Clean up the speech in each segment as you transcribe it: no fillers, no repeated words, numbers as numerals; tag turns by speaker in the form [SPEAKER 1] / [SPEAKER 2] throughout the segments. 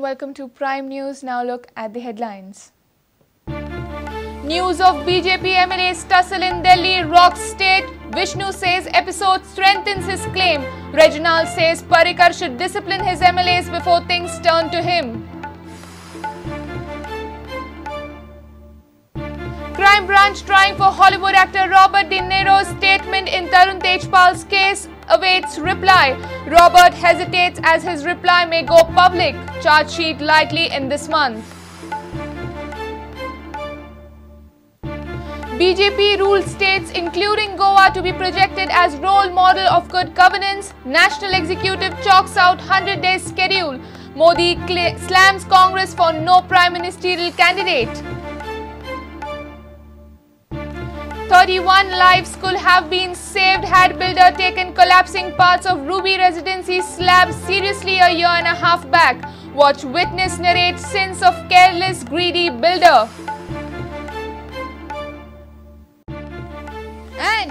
[SPEAKER 1] welcome to Prime News. Now look at the headlines. News of BJP MLA's tussle in Delhi rocks state. Vishnu says episode strengthens his claim. Reginald says Parrikar should discipline his MLAs before things turn to him. Crime branch trying for Hollywood actor Robert De Niro's statement in Tarun Tejpal's case awaits reply. Robert hesitates as his reply may go public. Charge sheet likely in this month. BJP ruled states including Goa to be projected as role model of good governance. National Executive chalks out 100-day schedule. Modi slams Congress for no prime ministerial candidate. 31 lives could have been saved had builder taken collapsing parts of Ruby Residency slab seriously a year and a half back. Watch witness narrate sins of careless, greedy builder. And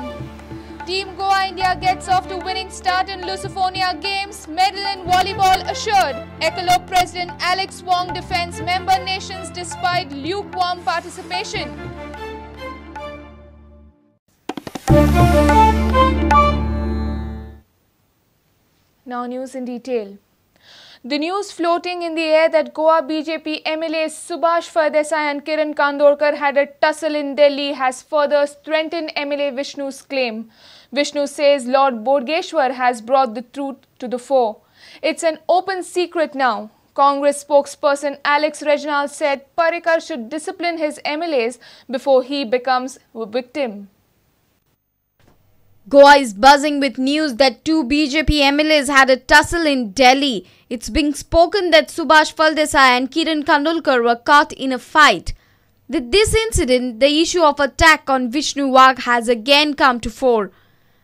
[SPEAKER 1] Team Goa India gets off to winning start in Lusophobia Games. Medal in volleyball assured. ECOLOC President Alex Wong defends member nations despite lukewarm participation. Now news in detail. The news floating in the air that Goa BJP MLAs Subhash Fardesai and Kiran Kandolkar had a tussle in Delhi has further strengthened MLA Vishnu's claim. Vishnu says Lord Bodgeshwar has brought the truth to the fore. It's an open secret now. Congress spokesperson Alex Reginald said Parrikar should discipline his MLAs before he becomes a victim.
[SPEAKER 2] Goa is buzzing with news that two BJP MLAs had a tussle in Delhi. It's being spoken that Subhash Fardesai and Kiran Kandolkar were caught in a fight. With this incident, the issue of attack on Vishnu Wagh has again come to fore.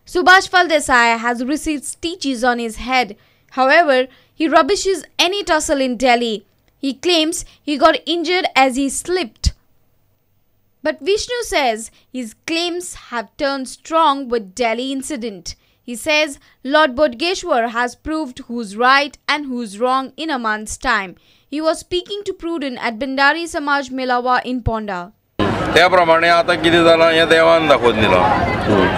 [SPEAKER 2] Subhash Fardesai has received stitches on his head. However, he rubbishes any tussle in Delhi. He claims he got injured as he slipped. But Vishnu says his claims have turned strong with Delhi incident. He says Lord Bodgeshwar has proved who's right and who's wrong in a month's time. He was speaking to Prudent at Bhandari Samaj Melawa in Ponda.
[SPEAKER 3] त्याप्रमाणे आता किती झालं हे देवान दाखवून दिला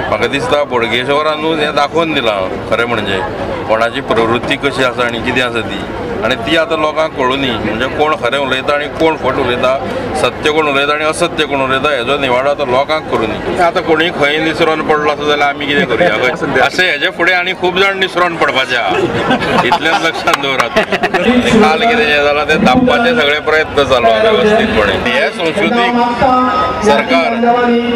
[SPEAKER 3] म्हाका दिसता बोडगेश्वरानूच हे दाखवून दिला खरें म्हणजे कोणाची प्रवृत्ती कशी आसा आनी कितें आसा ती आनी ती आतां लोकांक कळुनी म्हणजे कोण खरें उलयता आनी कोण फट उलयता सत्य कोण उलयता आनी असत्य कोण उलयता हेजो निवाडो आतां लोकांक करूनी आतां कोणूय खंय निसरोन पडलो आसा जाल्यार आमी कितें करूया अशें हेजे फुडें आनी खूब जाण निसरोन पडपाचे आहा इतलेंच लक्षांत दवरात काल कितें जें जालां तें दाबपाचे सगळे प्रयत्न चालू वेवस्थीतपणे हे संस्कृतीक सरकार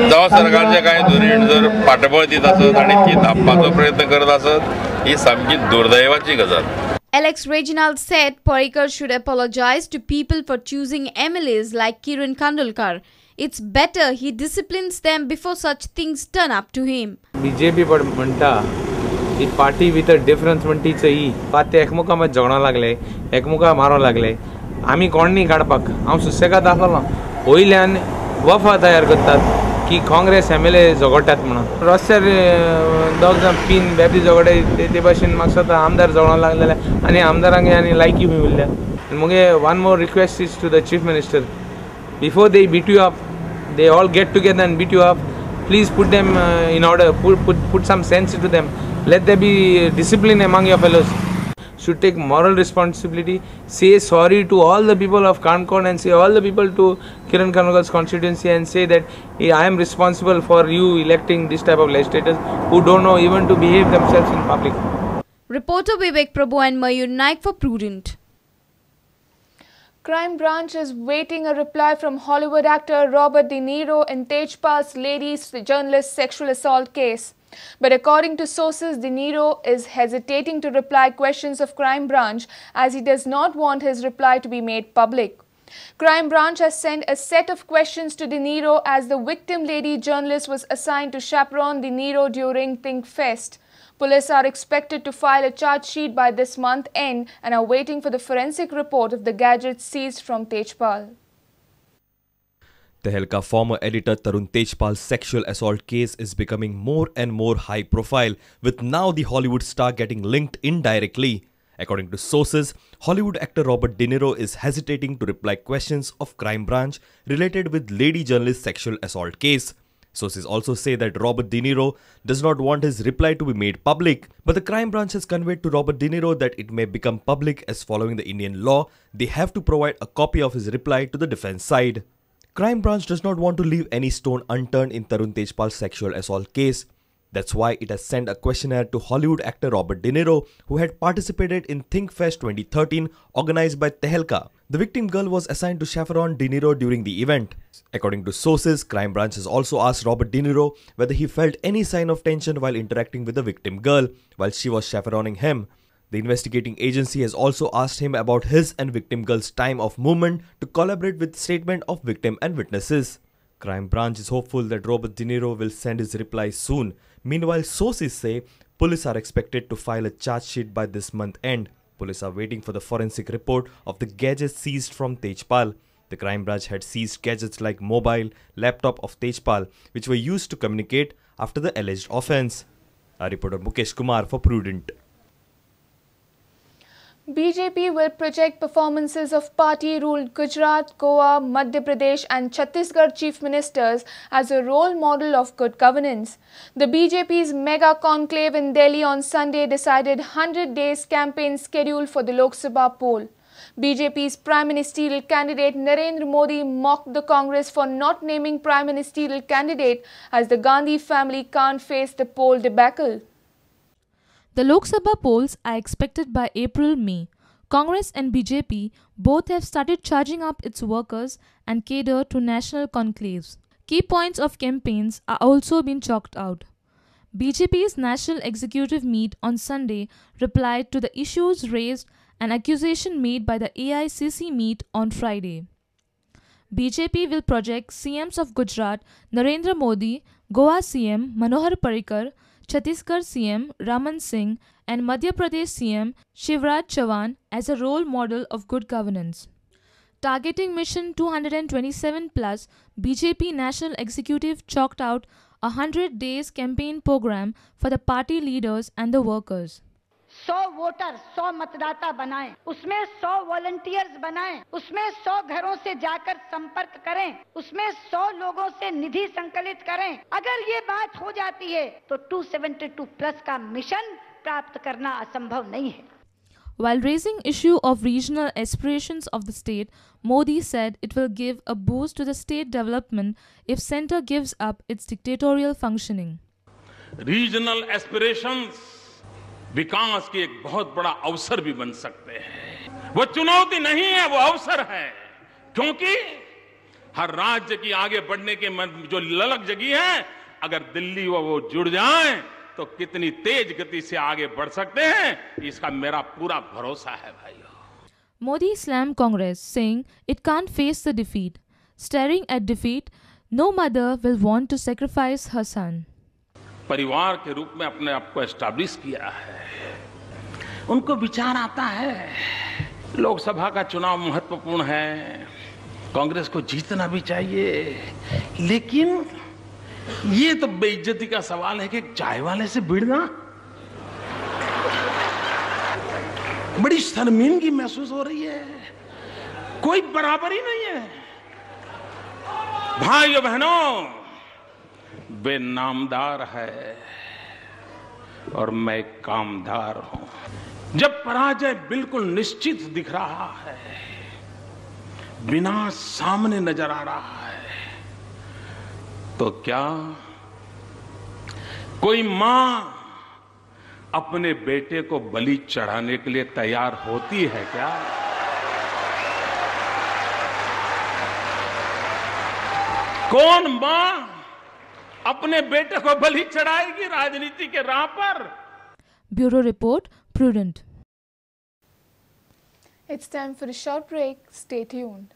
[SPEAKER 3] जावं सरकारचे कांय धुरीण जर फाटबळ दित आसत आनी ती दाबपाचो प्रयत्न करत आसत ही सामकी दुर्दैवाची गजाल.
[SPEAKER 2] Alex Reginald said Parrikar should apologize to people for choosing MLAs like Kiran Kandolkar. It's better he disciplines them before such things turn up to him.
[SPEAKER 4] BJP पण म्हणटा ही पार्टी विथ अ डिफरन्स म्हणटी ही पाते एकमुका मध्ये झगडो लागले एकमुका मारो लागले आमी कोण न्ही काडपाक हांव सुसेगाद आसलो वयल्यान वफा तयार करतात की काँग्रेस MLA झगडटात म्हणून रस्त्यार दोग जाण पिन बेबी झगडे ते भाशेन म्हाका स्वता आमदार झगडो लागलेले आनी आमदारांक आनी लायकी बी उरल्या मुगे one more request is to the chief minister before they beat you up they all get together and beat you up, please put them in order, put some sense into them, let there be discipline among your fellows. Should take moral responsibility, say sorry to all the people of Kankon and say all the people to Kiran Kandolkar's constituency and say that I am responsible for you electing this type of legislators who don't know even to behave themselves in public.
[SPEAKER 2] Reporter Vivek Prabhu and Mayur Naik for Prudent.
[SPEAKER 1] Crime branch is waiting a reply from Hollywood actor Robert De Niro in Tejpal's ladies journalist sexual assault case. But according to sources, De Niro is hesitating to reply questions of Crime Branch as he does not want his reply to be made public. Crime Branch has sent a set of questions to De Niro as the victim lady journalist was assigned to chaperone De Niro during Think Fest. Police are expected to file a charge sheet by this month end and are waiting for the forensic report of the gadgets seized from Tejpal.
[SPEAKER 5] Tehelka former editor Tarun Tejpal's sexual assault case is becoming more and more high profile, with now the Hollywood star getting linked indirectly. According to sources, Hollywood actor Robert De Niro is hesitating to reply questions of crime branch related with lady journalist sexual assault case. Sources also say that Robert De Niro does not want his reply to be made public, but the crime branch has conveyed to Robert De Niro that it may become public as following the Indian law, they have to provide a copy of his reply to the defense side. Crime branch does not want to leave any stone unturned in Tarun Tejpal's sexual assault case. That's why it has sent a questionnaire to Hollywood actor Robert De Niro, who had participated in ThinkFest 2013 organized by Tehelka. The victim girl was assigned to chaperone De Niro during the event. According to sources, crime branch has also asked Robert De Niro whether he felt any sign of tension while interacting with the victim girl while she was chaperoning him. The investigating agency has also asked him about his and victim girl's time of movement to collaborate with statement of victim and witnesses. Crime branch is hopeful that Robert De Niro will send his reply soon. Meanwhile, sources say police are expected to file a charge sheet by this month end. Police are waiting for the forensic report of the gadgets seized from Tejpal. The crime branch had seized gadgets like mobile, laptop of Tejpal, which were used to communicate after the alleged offence. Our reporter Mukesh Kumar for Prudent.
[SPEAKER 1] BJP will project performances of party-ruled Gujarat, Goa, Madhya Pradesh and Chhattisgarh chief ministers as a role model of good governance. The BJP's mega conclave in Delhi on Sunday decided 100 days campaign schedule for the Lok Sabha poll. BJP's prime ministerial candidate Narendra Modi mocked the Congress for not naming prime ministerial candidate as the Gandhi family can't face the poll debacle.
[SPEAKER 6] The Lok Sabha polls are expected by April-May. Congress and BJP both have started charging up its workers and cater to national conclaves. Key points of campaigns are also being chalked out. BJP's National Executive Meet on Sunday replied to the issues raised and accusation made by the AICC meet on Friday. BJP will project CMs of Gujarat, Narendra Modi, Goa CM, Manohar Parrikar, Chhattisgarh CM Raman Singh and Madhya Pradesh CM Shivraj Chauhan as a role model of good governance. Targeting Mission 227 plus, BJP National Executive chalked out a 100 days campaign program for the party leaders and the workers.
[SPEAKER 7] 100 voter 100 मतदाता बनाएं, उसमें 100 volunteers बनाएं, उसमें 100 घरों से जाकर संपर्क करें, उसमें 100 लोगों से निधि संकलित करें। अगर ये बात हो जाती है तो 272 प्लस का मिशन प्राप्त करना असंभव नहीं है।
[SPEAKER 6] While raising issue of regional aspirations of the state, Modi said it will give a boost to the state development if centre gives up its dictatorial functioning.
[SPEAKER 8] Regional aspirations विकास की एक बहुत बड़ा अवसर भी बन सकते हैं। वो चुनौती नहीं है, वो अवसर है, क्योंकि हर राज्य की आगे बढ़ने के जो ललक जगी है, अगर दिल्ली वो जुड़ जाएं तो कितनी तेज गति से आगे बढ़ सकते हैं, इसका मेरा पूरा भरोसा है भाइयों।
[SPEAKER 6] Modi slammed Congress, saying it can't face the defeat. Staring at defeat, no mother will want to sacrifice her son.
[SPEAKER 8] परिवार के रूप में अपने आप को एस्टैब्लिश किया है। उनको विचार आता है लोकसभा का चुनाव महत्वपूर्ण है, कांग्रेस को जीतना भी चाहिए, लेकिन ये तो बेइज्जती का सवाल है कि चाय वाले से भिड़ना, बड़ी शर्मिंदगी महसूस हो रही है, कोई बराबरी नहीं है। भाइयों बहनों, वे नामदार है और मैं कामदार हूं। जब पराजय बिल्कुल निश्चित दिख रहा है, विनाश सामने नजर आ रहा है, तो क्या कोई मां अपने बेटे को बलि चढ़ाने के लिए तैयार होती है क्या? कौन मां अपने बेटे को बलि चढ़ाएगी राजनीति के राह पर?
[SPEAKER 6] Bureau Report, Prudent.
[SPEAKER 1] It's time for a short break. Stay tuned.